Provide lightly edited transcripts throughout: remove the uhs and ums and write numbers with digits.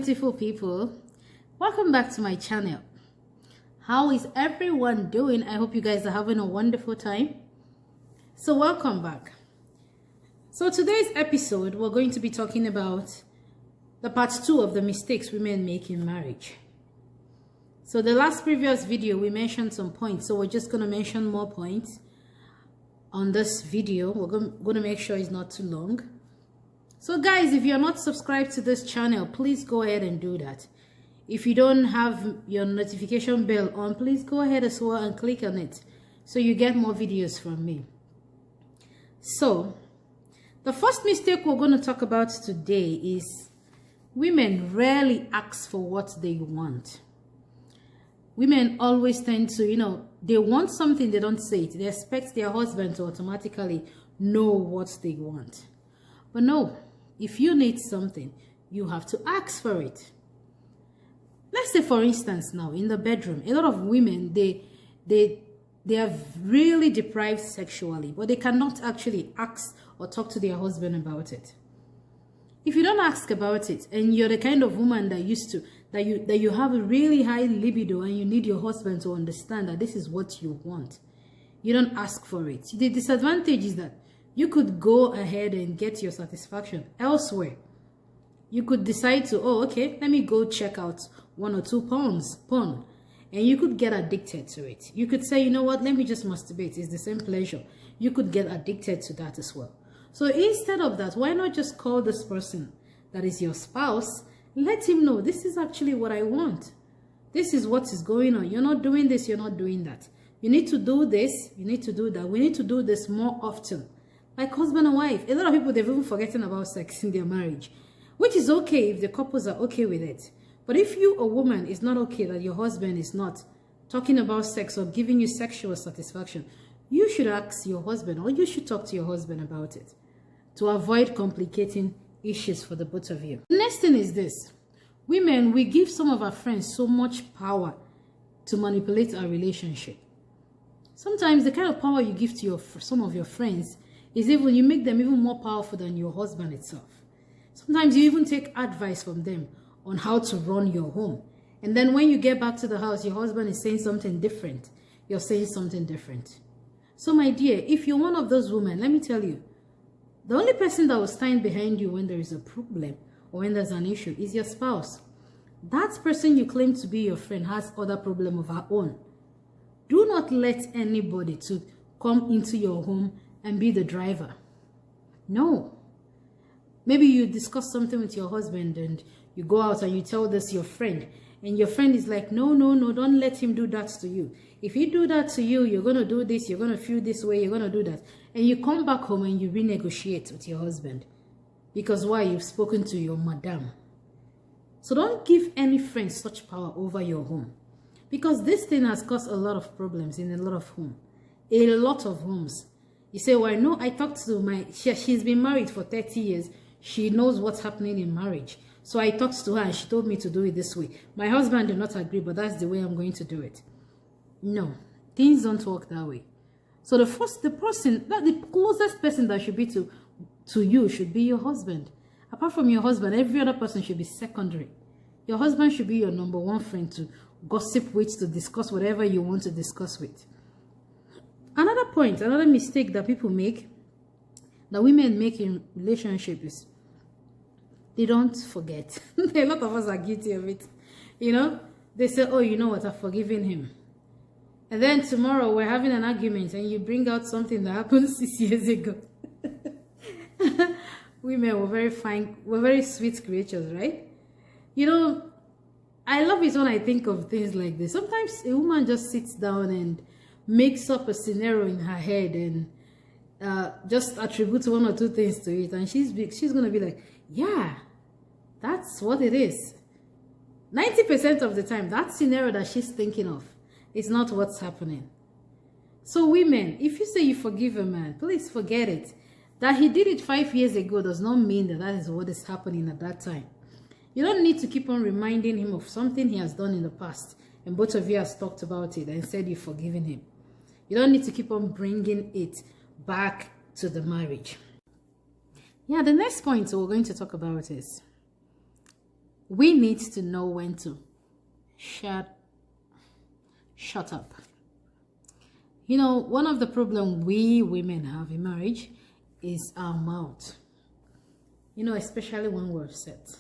beautiful people, welcome back to my channel. How is everyone doing? I hope you guys are having a wonderful time. So welcome back. So today's episode, we're going to be talking about the part 2 of the mistakes women make in marriage. So the last previous video, we mentioned some points, so we're just going to mention more points on this video. We're going to make sure it's not too long. So guys, if you're not subscribed to this channel, please go ahead and do that. If you don't have your notification bell on, please go ahead as well and click on it so you get more videos from me. So the first mistake we're going to talk about today is women rarely ask for what they want. Women always tend to, they want something, they don't say it. They expect their husband to automatically know what they want. But no, if you need something, you have to ask for it. Let's say, for instance, now in the bedroom, a lot of women, they are really deprived sexually, but they cannot actually ask or talk to their husband about it. If you don't ask about it, and you're the kind of woman that you have a really high libido and you need your husband to understand that this is what you want, you don't ask for it. The disadvantage is that you could go ahead and get your satisfaction elsewhere. You could decide to, oh, okay, let me go check out 1 or 2 porn. And you could get addicted to it. You could say, you know what, let me just masturbate. It's the same pleasure. You could get addicted to that as well. So instead of that, why not just call this person that is your spouse, let him know this is actually what I want. This is what is going on. You're not doing this, you're not doing that. You need to do this, you need to do that. We need to do this more often. Like husband and wife. A lot of people, they've even forgotten about sex in their marriage, which is okay if the couples are okay with it. But if you, a woman, is not okay that your husband is not talking about sex or giving you sexual satisfaction, you should ask your husband, or you should talk to your husband about it to avoid complicating issues for the both of you. The next thing is this. Women, we give some of our friends so much power to manipulate our relationship. Sometimes the kind of power you give to some of your friends is even, you make them even more powerful than your husband itself. Sometimes you even take advice from them on how to run your home. And then when you get back to the house, your husband is saying something different. You're saying something different. So my dear, if you're one of those women, let me tell you, the only person that will stand behind you when there is a problem or when there's an issue is your spouse. That person you claim to be your friend has other problem of her own. Do not let anybody to come into your home and be the driver. No. Maybe you discuss something with your husband and you go out and you tell this your friend, and your friend is like, no, don't let him do that to you. If he do that to you, you're going to do this, you're going to feel this way, you're going to do that. And you come back home and you renegotiate with your husband. Because why? You've spoken to your madam. So don't give any friend such power over your home. Because this thing has caused a lot of problems in a lot of homes. A lot of homes. You say, well, no, I talked to she's been married for 30 years. She knows what's happening in marriage. So I talked to her and she told me to do it this way. My husband did not agree, but that's the way I'm going to do it. No, things don't work that way. So the closest person that should be to you should be your husband. Apart from your husband, every other person should be secondary. Your husband should be your number 1 friend to gossip with, to discuss whatever you want to discuss with. Another point, another mistake that people make, that women make in relationships is they don't forget. A lot of us are guilty of it. They say, oh, you know what, I've forgiven him. And then tomorrow we're having an argument and you bring out something that happened 6 years ago. Women were very fine, we're very sweet creatures, right? I love it when I think of things like this. Sometimes a woman just sits down and makes up a scenario in her head and just attributes 1 or 2 things to it, and she's going to be like, yeah, that's what it is. 90% of the time, that scenario that she's thinking of is not what's happening. So women, if you say you forgive a man, please forget it. That he did it 5 years ago does not mean that that is what is happening at that time. You don't need to keep on reminding him of something he has done in the past, and both of you have talked about it and said you've forgiven him. You don't need to keep on bringing it back to the marriage. Yeah, the next point we're going to talk about is we need to know when to shut up. You know, one of the problems we women have in marriage is our mouth. You know, especially when we're upset.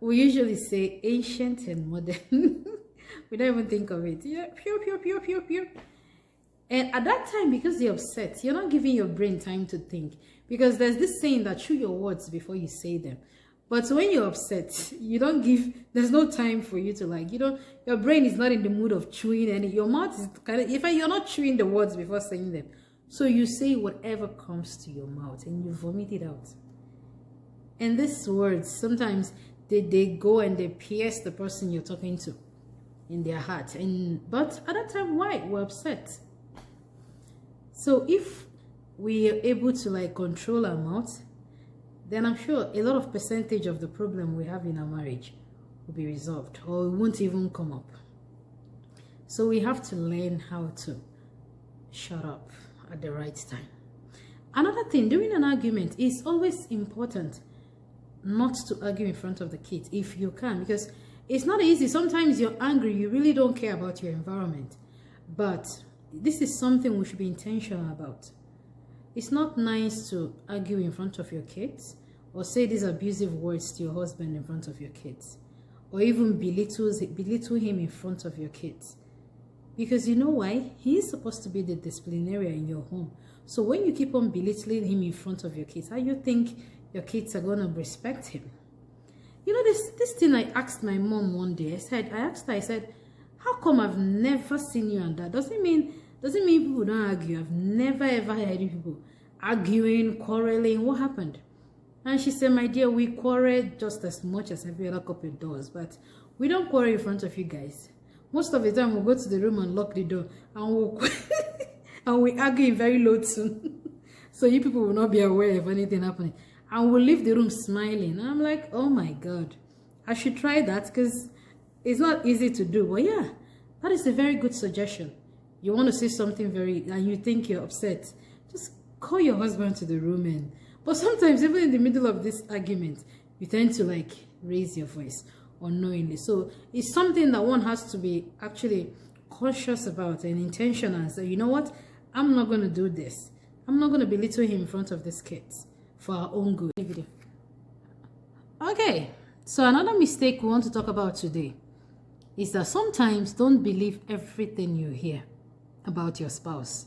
We usually say ancient and modern. We don't even think of it. Yeah, pew, pew, pew, pew, pew. And at that time, because you're upset, you're not giving your brain time to think. Because there's this saying that chew your words before you say them. But when you're upset, there's no time for you to your brain is not in the mood of chewing, and your mouth is you're not chewing the words before saying them. So you say whatever comes to your mouth and you vomit it out. And these words, sometimes they go and they pierce the person you're talking to in their heart. But at that time, why? We're upset. So if we are able to control our mouth, then I'm sure a lot of percentage of the problem we have in our marriage will be resolved, or it won't even come up. So we have to learn how to shut up at the right time. Another thing, during an argument, it's always important not to argue in front of the kids if you can, because it's not easy. Sometimes you're angry, you really don't care about your environment. But this is something we should be intentional about. It's not nice to argue in front of your kids or say these abusive words to your husband in front of your kids, or even belittle him in front of your kids. Because you know why? He is supposed to be the disciplinarian in your home. So when you keep on belittling him in front of your kids, how do you think your kids are going to respect him? You know, this thing I asked my mom one day. I said, how come I've never seen you and that? Doesn't mean people don't argue. I've never ever heard people arguing, quarreling. What happened? And she said, my dear, we quarrel just as much as every other couple does, but we don't quarrel in front of you guys. Most of the time, we'll go to the room and lock the door, and we argue in very low tone. So you people will not be aware of anything happening. And we'll leave the room smiling. And I'm like, oh my God, I should try that, because it's not easy to do. But yeah, that is a very good suggestion. You want to say something and you think you're upset, just call your husband to the room. But sometimes, even in the middle of this argument, you tend to raise your voice unknowingly. So it's something that one has to be actually cautious about and intentional, and say, you know what, I'm not going to do this. I'm not going to belittle him in front of these kids for our own good. Okay, so another mistake we want to talk about today is that sometimes don't believe everything you hear about your spouse.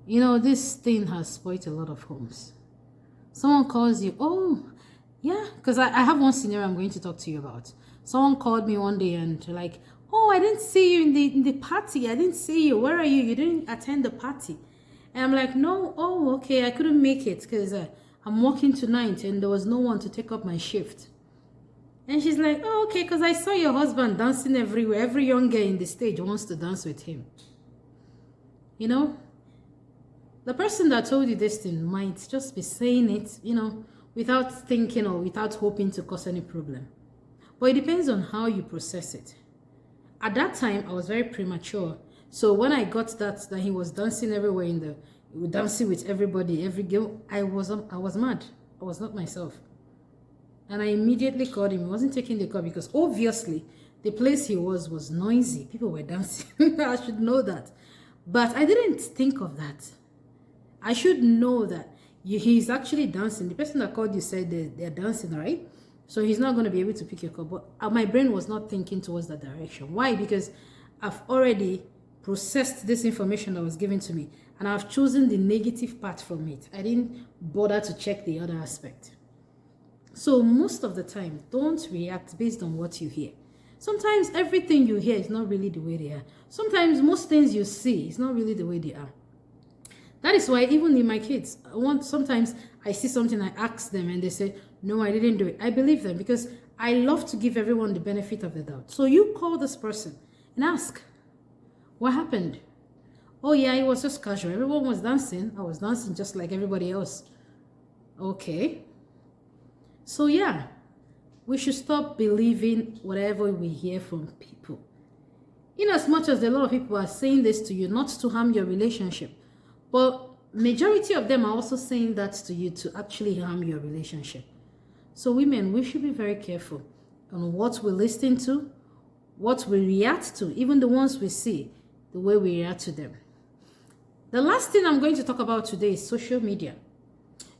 You know, this thing has spoiled a lot of homes. Someone calls you, oh, yeah, because I have one scenario I'm going to talk to you about. Someone called me one day and oh, I didn't see you in the party. I didn't see you. Where are you? You didn't attend the party. And I'm like, no, oh, okay, I couldn't make it because I'm working tonight and there was no one to take up my shift. And she's like, oh, okay, because I saw your husband dancing everywhere. Every young girl in the stage wants to dance with him. You know, the person that told you this thing might just be saying it, without thinking or without hoping to cause any problem. But it depends on how you process it. At that time, I was very premature. So when I got that he was dancing everywhere dancing with everybody, every girl, I was mad. I was not myself. And I immediately called him. He wasn't taking the call because obviously the place he was noisy. People were dancing. I should know that. But I didn't think of that. I should know that he's actually dancing. The person that called you said they're dancing, right? So he's not going to be able to pick your call. But my brain was not thinking towards that direction. Why? Because I've already processed this information that was given to me, and I've chosen the negative part from it. I didn't bother to check the other aspect. So most of the time, don't react based on what you hear. Sometimes everything you hear is not really the way they are. Sometimes most things you see is not really the way they are. That is why even in my kids, sometimes I see something, I ask them and they say, no, I didn't do it. I believe them because I love to give everyone the benefit of the doubt. So you call this person and ask, what happened? Oh yeah, it was just casual. Everyone was dancing. I was dancing just like everybody else. Okay. So yeah, we should stop believing whatever we hear from people. In as much as a lot of people are saying this to you, not to harm your relationship, but majority of them are also saying that to you to actually harm your relationship. So women, we should be very careful on what we listen to, what we react to, even the ones we see, the way we react to them. The last thing I'm going to talk about today is social media.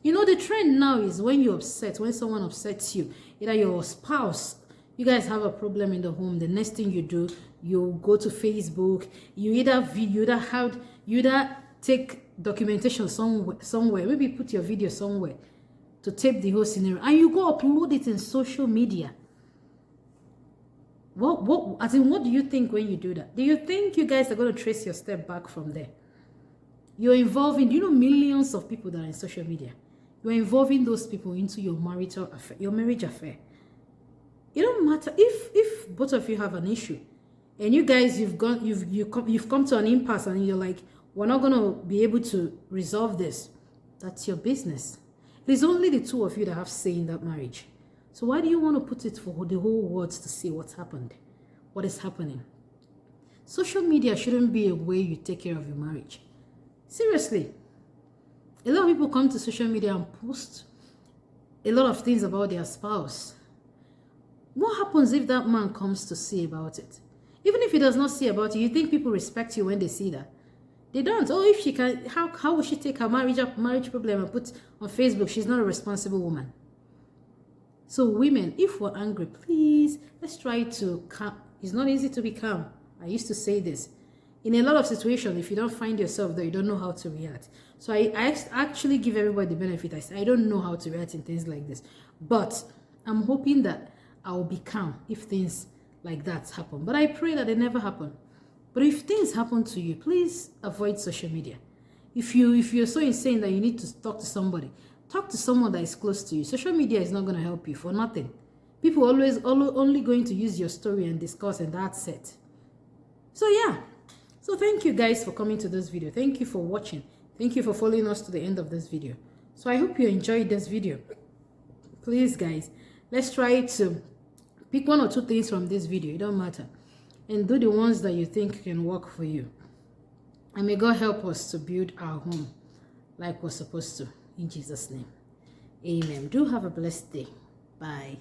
You know, the trend now is when you're upset, when someone upsets you, either your spouse, you guys have a problem in the home, the next thing you do, you go to Facebook, you either take documentation somewhere, maybe put your video somewhere to tape the whole scenario, and you go upload it in social media. What do you think when you do that? Do you think you guys are going to trace your step back from there? You're involving, millions of people that are in social media. You're involving those people into your marital affair, your marriage affair. It don't matter if both of you have an issue, and you guys you've come to an impasse, and you're like, we're not gonna be able to resolve this. That's your business. It is only the two of you that have say in that marriage. So why do you want to put it for the whole world to see what's happened, what is happening? Social media shouldn't be a way you take care of your marriage. Seriously. A lot of people come to social media and post a lot of things about their spouse. What happens if that man comes to see about it? Even if he does not see about it, you think people respect you when they see that? They don't. Oh, if she can, how will she take her marriage problem and put on Facebook? She's not a responsible woman. So women, if we're angry, please, let's try to calm. It's not easy to be calm. I used to say this. In a lot of situations, if you don't find yourself there, you don't know how to react. So I actually give everybody the benefit. I say, I don't know how to react in things like this. But I'm hoping that I'll be calm if things like that happen. But I pray that they never happen. But if things happen to you, please avoid social media. If you're so insane that you need to talk to somebody, talk to someone that is close to you. Social media is not going to help you for nothing. People always only going to use your story and discuss, and that's it. So yeah. So thank you guys for coming to this video. Thank you for watching. Thank you for following us to the end of this video. So I hope you enjoyed this video. Please guys, let's try to pick one or two things from this video. It don't matter. And do the ones that you think can work for you. And may God help us to build our home like we're supposed to. In Jesus' name. Amen. Do have a blessed day. Bye.